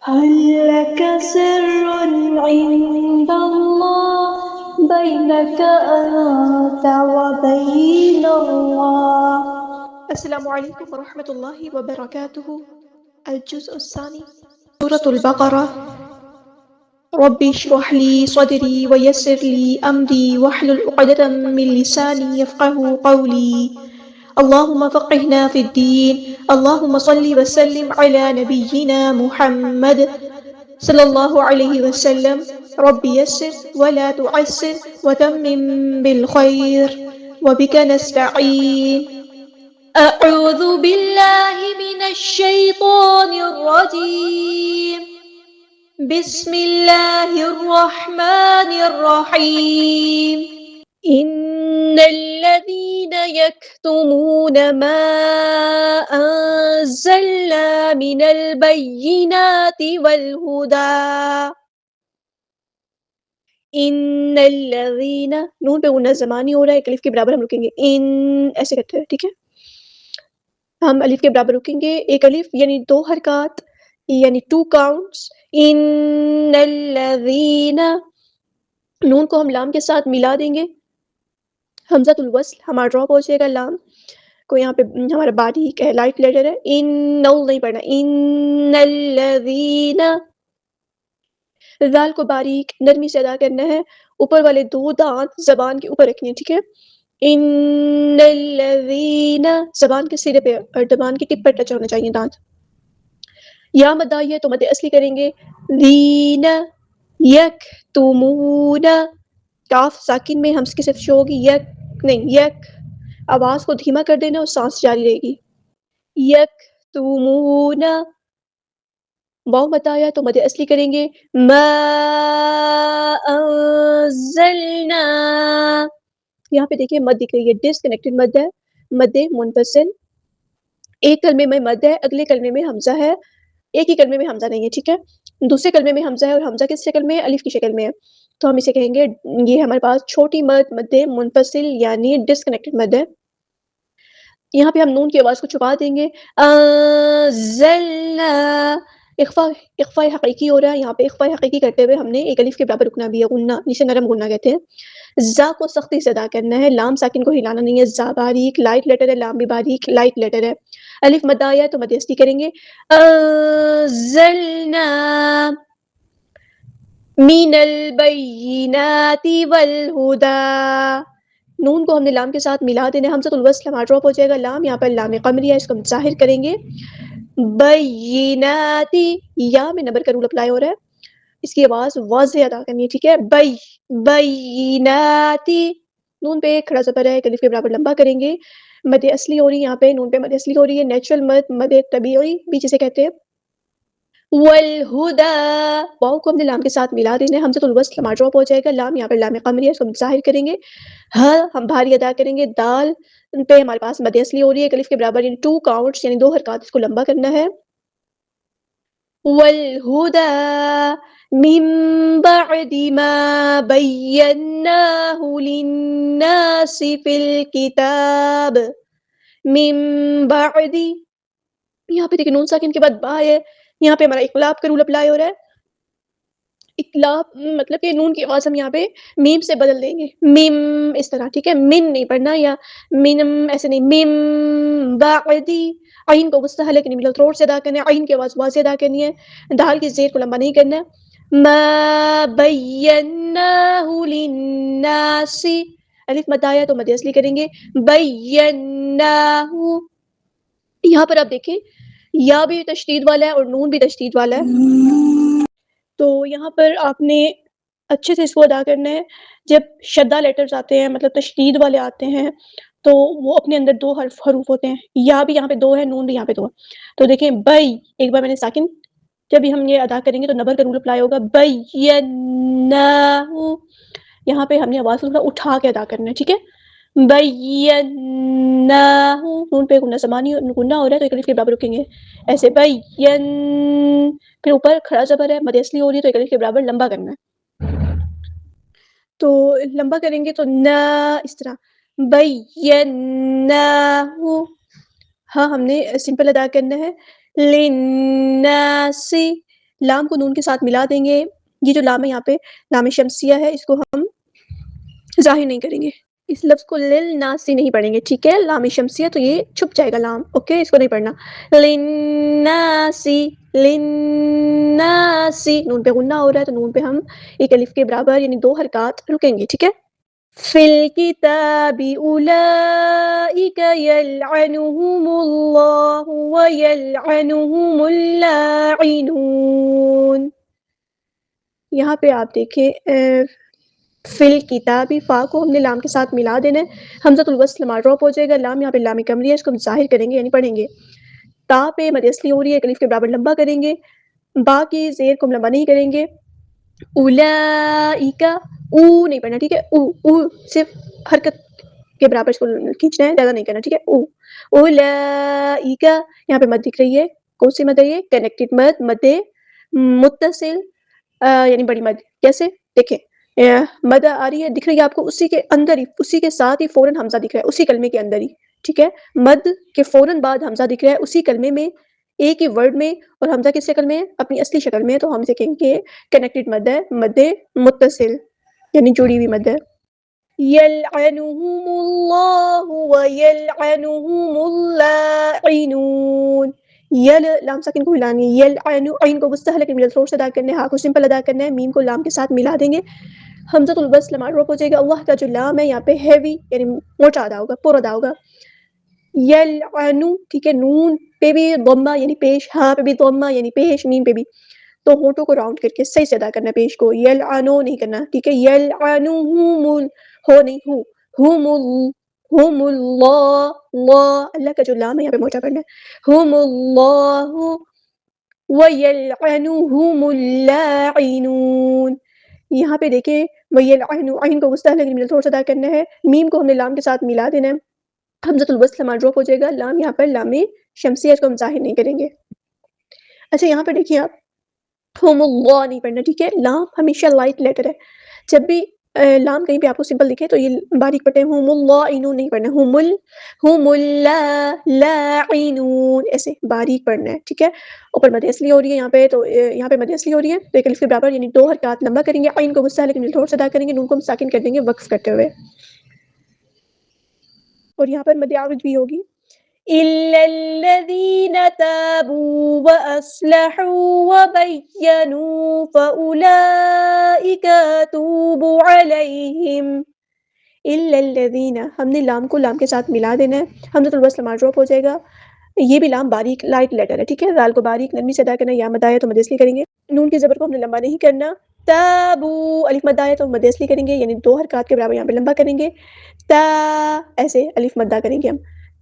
هل لك سر عند الله بينك أنت وبين الله. السلام علیکم ورحمۃ اللہ وبرکاتہ۔ الجزء الثانی، سورة البقرہ۔ رب اشرح لي صدري ويسر لي أمري واحلل عقدة من لساني يفقهوا قولي۔ اللهم فقهنا في الدين، اللهم صل وسلم على نبينا محمد صلی اللہ علیہ وسلم۔ رب یسر ولا تعسر وتمم بالخیر وبک نستعین۔ اعوذ باللہ من الشیطان الرجیم، بسم اللہ الرحمن الرحیم۔ إن الذين يكتمون ما أنزلنا من البينات والهدى ان الذین، نون پہ غنہ زمانی ہو رہا ہے، ایک الف کے برابر ہم رکیں گے، ان ایسے کرتے ہیں، ٹھیک ہے، ہم الف کے برابر رکیں گے، ایک الف یعنی 2 حرکات یعنی 2 کاؤنٹس، ان الذین، نون کو ہم لام کے ساتھ ملا دیں گے، حمزۃ الوصل ہمارا ڈراپ ہو جائے گا، لام کو یہاں پہ ہمارا باریک ہے، لائٹ لیٹر ہے، ان نول نہیں پڑھنا، ان الذین، ذال کو باریک نرمی سے ادا کرنا ہے، اوپر والے 2 دانت زبان کے اوپر رکھنے ہیں، ٹھیک ہے، ان الذین، زبان کے سرے پہ اور زبان کی ٹپ پر ٹچ ہونا چاہیے دانت۔ یا مد آئی ہے تو مد اصلی کریں گے، دین یکتمون، کاف ساکن میں ہمس کی صرف شو ہوگی، یک نہیں، یک، آواز کو دھیما کر دینا اور سانس جاری رہے گی، یکتمون، واو مد آیا تو مد اصلی کریں گے، ما انزلنا، یہاں پہ دیکھیں مد دکھ رہی ہے، ڈسکنیکٹڈ مد ہے، مد منفصل، ایک کلمے میں مد ہے، اگلے کلمے میں حمزہ ہے، ایک ہی کلمے میں حمزہ نہیں ہے، ٹھیک ہے، دوسرے کلمے میں حمزہ ہے اور حمزہ کس شکل میں ہے؟ الف کی شکل میں ہے، تو ہم اسے کہیں گے، یہ ہمارے پاس چھوٹی مد، مد منفصل یعنی ڈسکنیکٹڈ مد ہے۔ یہاں پہ ہم نون کی آواز کو چھپا دیں گے، انزلنا، اخفاء حقیقی ہو رہا ہے، یہاں پہ اخفاء حقیقی کرتے ہوئے ہم نے ایک الف کے برابر رکنا بھی ہے، غنہ، جسے نرم غنہ کہتے ہیں۔ زا کو سختی سے ادا کرنا ہے، لام ساکن کو ہلانا نہیں ہے، زا باریک لائٹ لیٹر ہے، لام بھی باریک لائٹ لیٹر ہے، الف مد آیا ہے تو مد اصلی کریں گے، انزلنا من البینات والہدی، نون کو ہم نے لام کے ساتھ ملا دینا ہے، حمزۃ الوصل ہمارا ڈراپ ہو جائے گا، لام یہاں پر لام قمری ہے، اس کو ہم ظاہر کریں گے، بیناتی، یا میں نبر کا رول اپلائی ہو رہا ہے، اس کی آواز واضح ادا کرنی ہے، ٹھیک ہے، بیناتی، نون پہ کھڑا زبر ہے، الف کے برابر لمبا کریں گے، مد اصلی ہو رہی ہے، یہاں پہ نون پہ مد اصلی ہو رہی ہے، نیچرل مد، مد طبیعی بھی جسے کہتے ہیں، والہدی، واؤ کو ہم نے لام کے ساتھ ملا دینا ہے، حمزۃ الوصل ہمارا ڈراپ ہو جائے گا، لام یہاں پر لام قمری ہے، اس کو ہم ظاہر کریں گے، ہاں ہم بھاری ادا کریں گے، دال پہ ہمارے پاس مد اصلی ہو رہی ہے، الف کے برابر یعنی 2 کاؤنٹس یعنی 2 حرکات، اس کو لمبا کرنا ہے، والہدی من بعد ما بیناہ للناس فی الکتاب، من بعد، یہاں پہ دیکھیں نون ساکن کے بعد با ہے، یہاں پہ ہمارا اقلاب کا رول اپلائی ہو رہا ہے، اقلاب مطلب کہ نون کی آواز ہم یہاں پہ میم سے بدل دیں گے، میم اس طرح، ٹھیک ہے، من نہیں پڑھنا، یا منم ایسے نہیں، مم بعدی، عین کو مستحل ہے کہ نہیں مطلب تھروٹ سے ادا کرنا ہے، عین کی آواز واضح ادا کرنی ہے، دال کی زیر کو لمبا نہیں کرنا ہے، ما بیناہ للناس، الف مد آیا تو مد اصلی کریں گے، بیناہ، یہاں پر آپ دیکھیں یا بھی تشدید والا ہے اور نون بھی تشدید والا ہے، تو یہاں پر آپ نے اچھے سے اس کو ادا کرنا ہے، جب شدہ لیٹرز آتے ہیں مطلب تشدید والے آتے ہیں تو وہ اپنے اندر 2 حروف ہوتے ہیں، یا بھی یہاں پہ 2 ہے، نون بھی یہاں پہ 2 ہے، تو دیکھیں بئی، ایک بار میں نے ساکن، جب ہم یہ ادا کریں گے تو نبر کا رول اپلائی ہوگا، بیناہ، یہاں پہ ہم نے آواز کو اٹھا کے ادا کرنا ہے، ٹھیک ہے، بیناہ، نون پہ غنہ زمانی غنہ ہو رہا ہے تو ایک الف کے برابر رکیں گے، ایسے بین، پھر اوپر کھڑا زبر ہے، مد اصلی ہو رہی ہے تو ایک الف کے برابر لمبا کرنا ہے، تو لمبا کریں گے تو نا، اس طرح بیناہ، ہاں ہم نے سمپل ادا کرنا ہے، للناس، لام کو نون کے ساتھ ملا دیں گے. یہ جو لام ہے یہاں پہ لام شمسیہ ہے، اس کو ہم ظاہر نہیں کریں گے. اس لفظ کو للناسی نہیں پڑھیں گے، ٹھیک ہے. لام شمسیہ تو یہ چھپ جائے گا لام، اوکے، اس کو نہیں پڑھنا. للناسی، للناسی، نون پہ غنہ ہو رہا ہے تو نون پہ ہم ایک الف کے برابر یعنی 2 حرکات رکیں گے، ٹھیک ہے. فی الکتاب اولئک یلعنہم اللہ ویلعنہم اللاعنون. یہاں پہ آپ دیکھیں فی الکتابی، فا کو ہم نے لام کے ساتھ ملا دینا ہے. حمزۃ الوصل وہاں ڈراپ ہو جائے گا. لام یہاں پہ لام کمری ہے، اس کو ہم ظاہر کریں گے یعنی پڑھیں گے. تا پہ مد اصلی ہو رہی ہے، ایک الف کے برابر لمبا کریں گے. با کی زیر کو ہم لمبا نہیں کریں گے. اولئک، او نہیں پڑھنا، ٹھیک ہے. او صرف حرکت کے برابر اس کو کھینچنا ہے، زیادہ نہیں کرنا، ٹھیک ہے. اولئک، یہاں پہ مد دکھ رہی ہے. کون سی مد ہے یہ؟ کنیکٹڈ مد، مد متصل یعنی بڑی مد. کیسے دیکھیں، مد آ رہی ہے، دکھ رہی ہے آپ کو، اسی کے اندر ہی، اسی کے ساتھ ہی فوراً حمزہ دکھ رہا ہے، اسی کلمے کے اندر ہی، ٹھیک ہے. مد کے فوراً بعد حمزہ دکھ رہا ہے اسی کلمے میں، ایک ہی ورڈ میں. اور حمزہ کس شکل میں ہے؟ اپنی اصلی شکل میں ہے، تو ہم سے کہیں گے کنیکٹڈ مد ہے، مد متصل یعنی جڑی ہوئی مد ہے. یلعنہم اللہ ویلعنہم اللاعنون. یل لام ساکن کو ہلانی ہے، یلعن، عین کو مستحلق مل تھوڑ سے ادا کرنا ہے، ہا کو سمپل ادا کرنا ہے، میم کو لام کے ساتھ ملا دیں گے. حمزۃ الوصل لام ڈراپ ہو جائے گا. اللہ کا جو لام ہے یہاں پہ ہیوی یعنی موٹا ادا ہوگا، پر ادا ہوگا. یلعنو، ٹھیک ہے. نون پہ بھی ضمہ یعنی پیش، ہا پہ بھی ضمہ یعنی پیش، میم پہ بھی. تو ہونٹوں کو راؤنڈ کر کے صحیح سے ادا کرنا ہے پیش کو. یلعنو نہیں کرنا، ٹھیک ہے. یلعنہم، ہو نہیں، ہم اللہ، اللہ کا جو لام ہے یہاں پہ موٹا کرنا ہے. ہم اللہ وَيَلْعَنُهُمُ اللاعنون. یہاں پہ دیکھیں وَيَلْعَنُ، عین کو مستحلق من تھوڑا سا ادا کرنا ہے، میم کو ہم نے لام کے ساتھ ملا دینا ہے. حمزۃ الوصل ہمارا ڈراپ ہو جائے گا. لام یہاں پر لام شمسیہ کو ہم ظاہر نہیں کریں گے. اچھا یہاں پہ دیکھیے آپ، ہم اللہ نہیں پڑھنا، ٹھیک ہے. لام ہمیشہ لائٹ لیٹر ہے. جب بھی لام کہیں پہ آپ کو سمپل دکھے تو یہ باریک پڑھتے ہیں. ہم اللہ اینون نہیں پڑھنا، ہم اللاعنون ایسے باریک پڑھنا ہے، ٹھیک ہے. اوپر مد اصلی ہو رہی ہے یہاں پہ، تو یہاں پہ مد اصلی ہو رہی ہے تو ایک الف کے برابر یعنی 2 حرکات لمبا کریں گے. عین کو مستحلق من تھوڑا سا ادا کریں گے، نون کو ہم ساکن کر دیں گے وقف کرتے ہوئے. اور یہاں پر مد عارض بھی ہوگی. إِلَّا الَّذِينَ تَابُوا وَأَصْلَحُوا وَبَيَّنُوا فَأُولَئِكَ أَتُوبُ عَلَيْهِمْ. إِلَّا الَّذِينَ، ہم نے لام کو لام کے ساتھ ملا دینا ہے. حمزۃ الوصل ہمارا ڈراپ ہو جائے گا. یہ بھی لام باریک لائٹ لیٹر ہے، ٹھیک ہے. زال کو باریک نرمی سے ادا کرنا ہے. یا مد آیا تو مد اصلی کریں گے. نون کی زبر کو ہم نے لمبا نہیں کرنا. تابو، الف مد آیا تو مد اصلی کریں گے یعنی 2 حرکات کے برابر یہاں پہ لمبا کریں گے. تا، ایسے الف مدہ کریں گے ہم.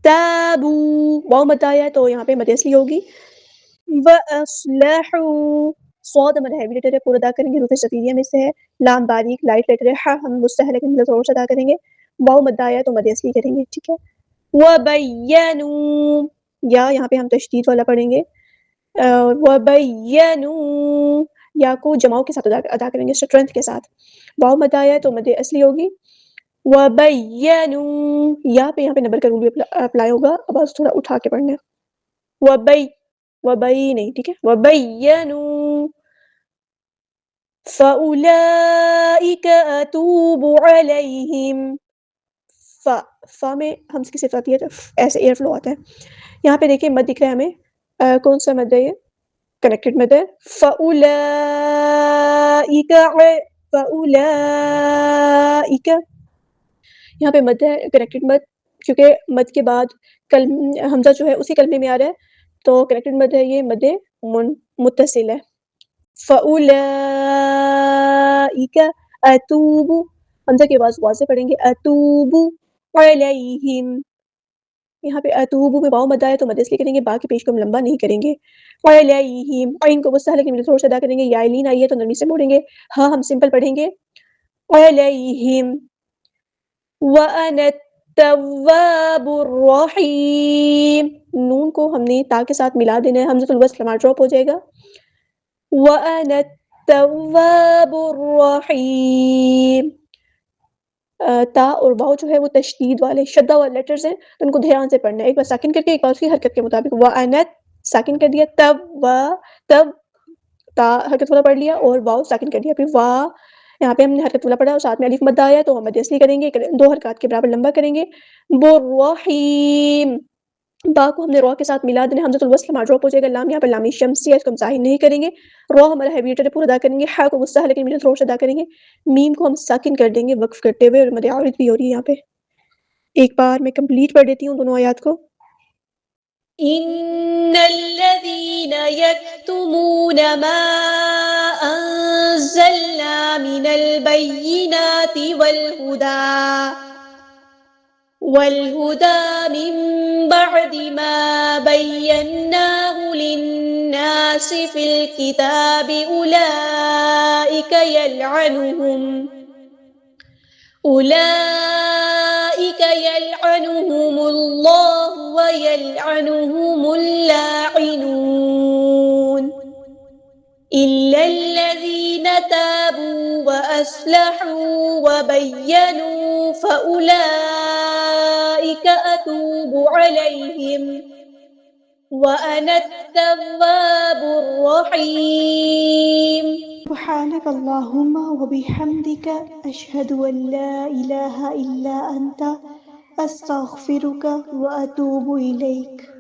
تابو، واو مد آیا تو یہاں پہ مد اصلی ہوگی. وَأَصْلَحُوا، صاد مد ہیوی لیٹر ہے، پورا ادا کریں گے، حروف صفیریہ میں سے ہے. لام باریک لائٹ لیٹر ہے. ہا ہم مستحلق من تھوڑا سا ادا کریں گے. واو مد آیا تو مد اصلی کریں گے، ٹھیک ہے. وَبَيَّنُوا، یا یہاں پہ ہم تشدید والا پڑھیں گے. وَبَيَّنُوا، یا کو جماؤ کے ساتھ ادا کریں گے، اسٹرینتھ کے ساتھ. واو مد آیا تو مد اصلی ہوگی. وَبَيَّنُوا، یا پہ یہاں پہ نمبر کا رول بھی اپلائی ہوگا. آواز تھوڑا اٹھا کے پڑھنا ہے. وَبَي نہیں، ٹھیک ہے. وَبَيَّنُوا فَأُولَئِكَ أَتُوبُ عَلَيْهِمْ. فا میں ہم سے کسی آتی ہے تو ایسے ایئر فلو آتا ہے. یہاں پہ دیکھیں مد دکھ رہا ہے ہمیں، کون سا مد ہے یہ؟ کنیکٹڈ مد ہے. فَأُولَئِكَ، یہاں پہ مد ہے کنیکٹڈ مد، کیونکہ مد کے بعد حمزہ جو ہے اسی کلمے میں آ رہا ہے تو کنیکٹڈ مد ہے، یہ مد متصل ہے. فَأُولَئِكَ أَتُوبُ، حمزہ کی آواز واضح پڑھیں گے. أَتُوبُ عَلَيْهِمْ، یہاں پہ أتوب میں واو مد آیا تو مد اصلی کریں گے، باقی پیش کو ہم لمبا نہیں کریں گے. عَلَيْهِمْ، عین کو مستحلق من تھوڑا سا ادا کریں گے. یا لین آئی ہے تو نرمی سے موڑیں گے. ہاں ہم سمپل پڑھیں گے. عَلَيْهِمْ وَأَنَا التَّوَّابُ الرَّحِيمُ، نون کو ہم نے تا کے ساتھ ملا دینا ہے. حمزۃ الوصل ہمارا ڈراپ ہو جائے گا. وَأَنَا التَّوَّابُ الرَّحِيمُ. تا اور واو جو ہے وہ تشدید والے شدہ والے لیٹرز ہیں، تو ان کو دھیان سے پڑھنا ہے. ایک بار ساکن کر کے ایک بار اس کی حرکت کے مطابق. وَأَنَا ساکن کر دیا، تب تا حرکت والا پڑھ لیا اور واو ساکن کر دیا، پھر وا یہاں پہ ہم نے حرکت والا پڑھا اور ساتھ میں الف مد آیا تو ہم مد اصلی کریں گے، 2 حرکات کے برابر لمبا کریں گے. بالرحیم، با کو ہم نے رو کے ساتھ ملا دینا، حمزۃ الوصل ہمارا ڈراپ ہو جائے گا. لام یہاں پر لام شمسی ہے، اس کو ہم ظاہر نہیں کریں گے. رو ہمارا ہیوی ایٹر پورا ادا کریں گے. ہا کو غصہ ہے لیکن مڈل تھروٹ سے ادا کریں گے. میم کو ہم ساکن کر دیں گے وقف کرتے ہوئے، اور مد عارض بھی ہو رہی ہے یہاں پہ. ایک بار میں کمپلیٹ پڑھ دیتی ہوں دونوں آیات کو. إن الذين يكتمون ما أنزلنا من البينات والهدى من بعد ما بيناه للناس في الكتاب أولئك يلعنهم الله ويلعنهم اللاعنون إلا الذين تابوا وأصلحوا وبينوا فأولئك أتوب عليهم وأنا التواب الرحيم. سبحانك اللهم وبحمدك أشهد أن لا إله إلا أنت أستغفرك وأتوب إليك.